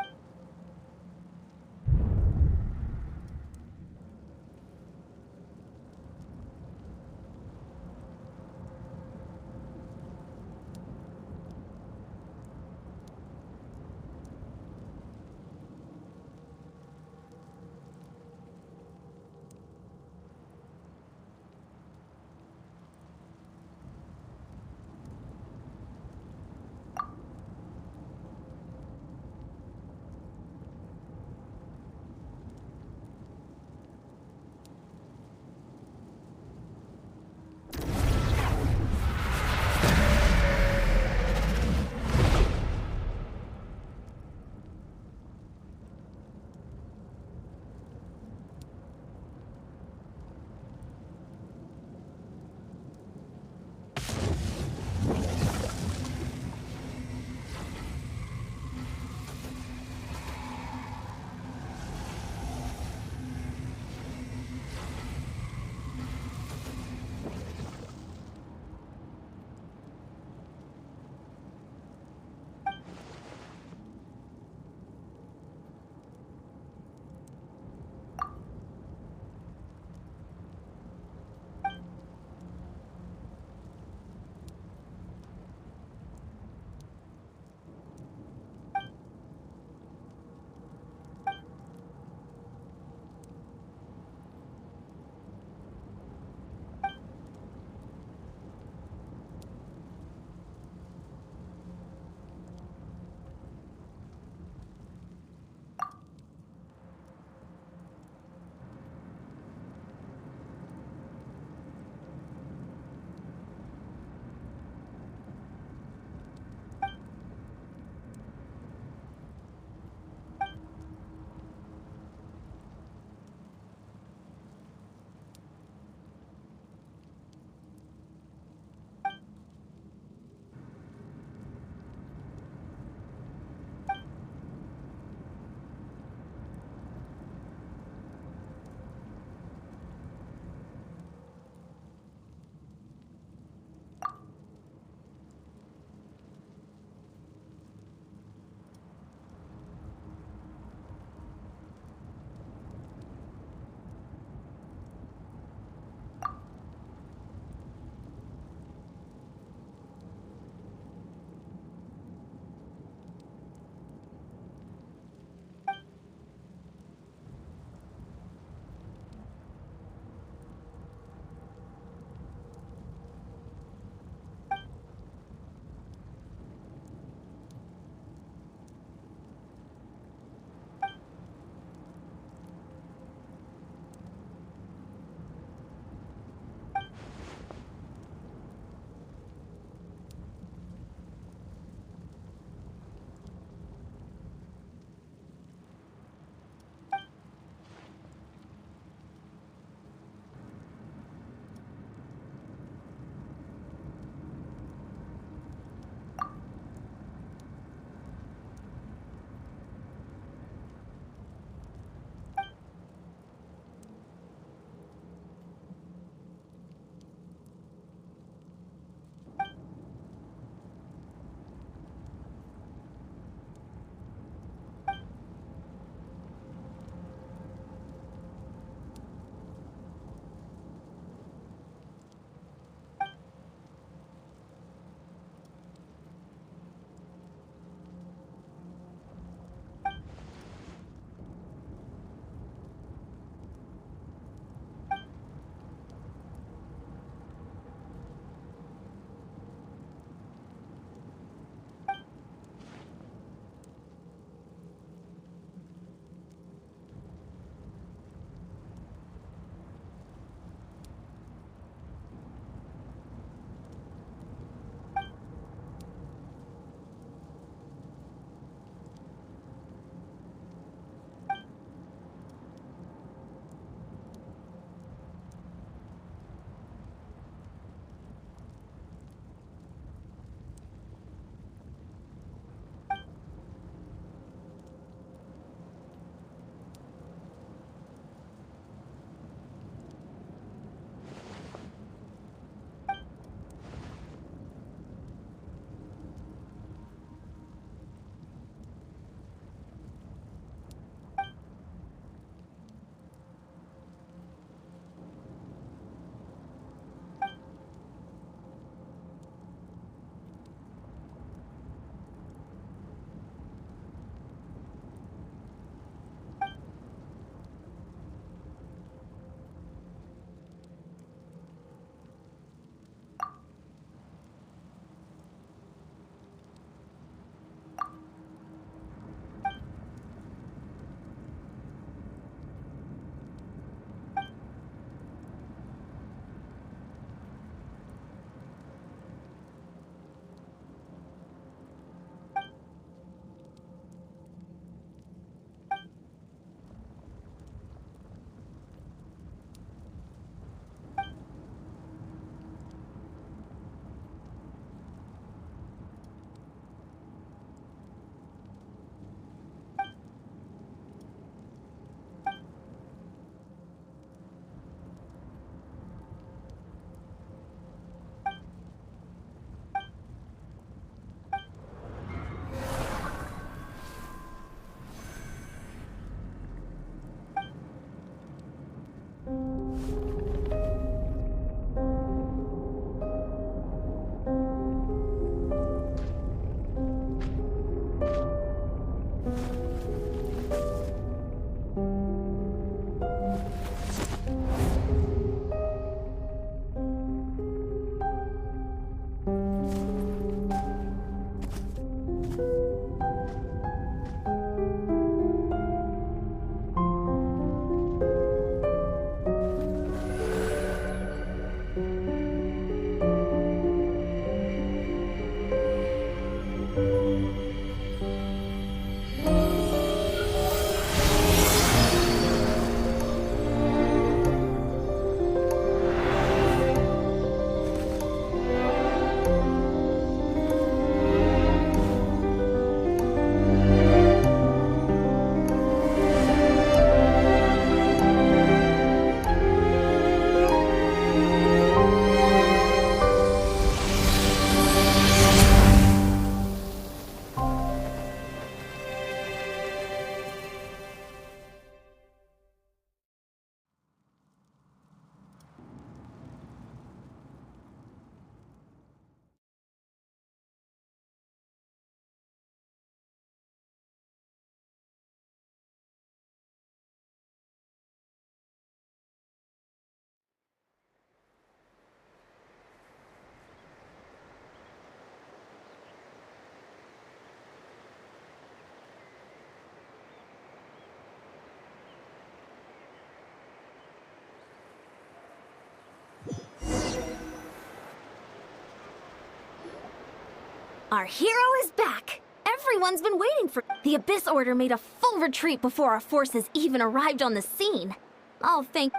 Our hero is back! Everyone's been waiting for— The Abyss Order made a full retreat before our forces even arrived on the scene. I'll think—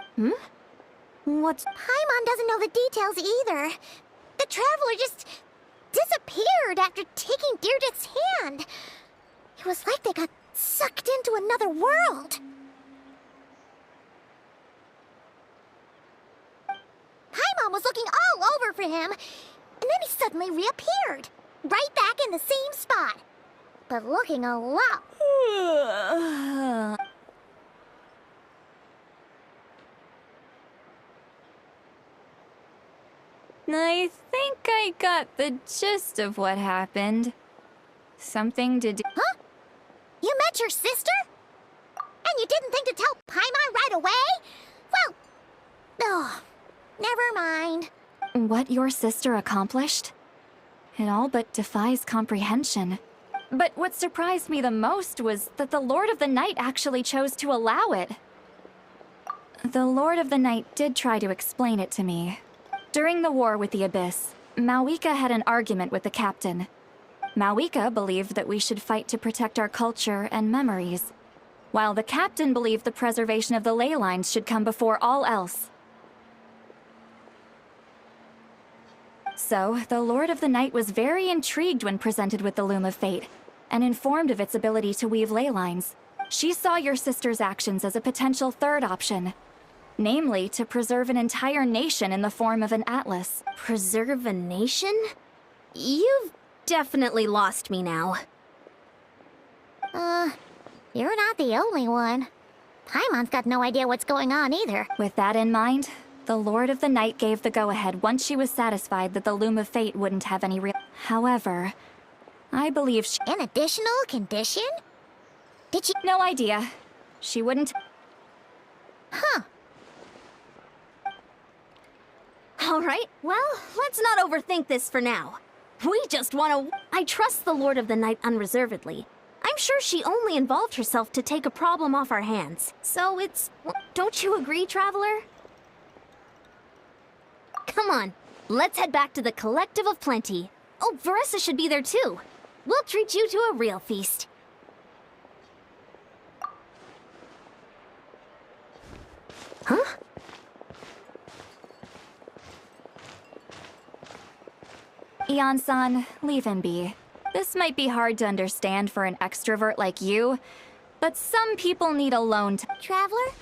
What's— Paimon doesn't know the details either. The Traveler just disappeared after taking Deirdre's hand. It was like they got sucked into another world. Paimon was looking all over for him, and then he suddenly reappeared, right back in the same spot, but looking a lot. I think I got the gist of what happened. Something to do— Huh? You met your sister? And you didn't think to tell Paimon right away? Well, oh, never mind. What your sister accomplished? It all but defies comprehension. But what surprised me the most was that the Lord of the Night actually chose to allow it. The Lord of the Night did try to explain it to me. During the war with the Abyss, Mawika had an argument with the captain. Mawika believed that we should fight to protect our culture and memories, while the captain believed the preservation of the ley lines should come before all else. So, the Lord of the Night was very intrigued when presented with the Loom of Fate, and informed of its ability to weave ley lines. She saw your sister's actions as a potential third option, namely to preserve an entire nation in the form of an atlas. Preserve a nation? You've definitely lost me now. You're not the only one. Paimon's got no idea what's going on either. With that in mind, the Lord of the Night gave the go-ahead once she was satisfied that the Loom of Fate wouldn't have any real— However, I believe she— An additional condition? Did she— No idea. She wouldn't— Huh. Alright, well, let's not overthink this for now. We just want to— I trust the Lord of the Night unreservedly. I'm sure she only involved herself to take a problem off our hands. So it's— Don't you agree, Traveler? Come on, let's head back to the Collective of Plenty. Oh, Veressa should be there too. We'll treat you to a real feast. Huh? Eon-san, leave him be. This might be hard to understand for an extrovert like you, but some people need alone time. Traveler?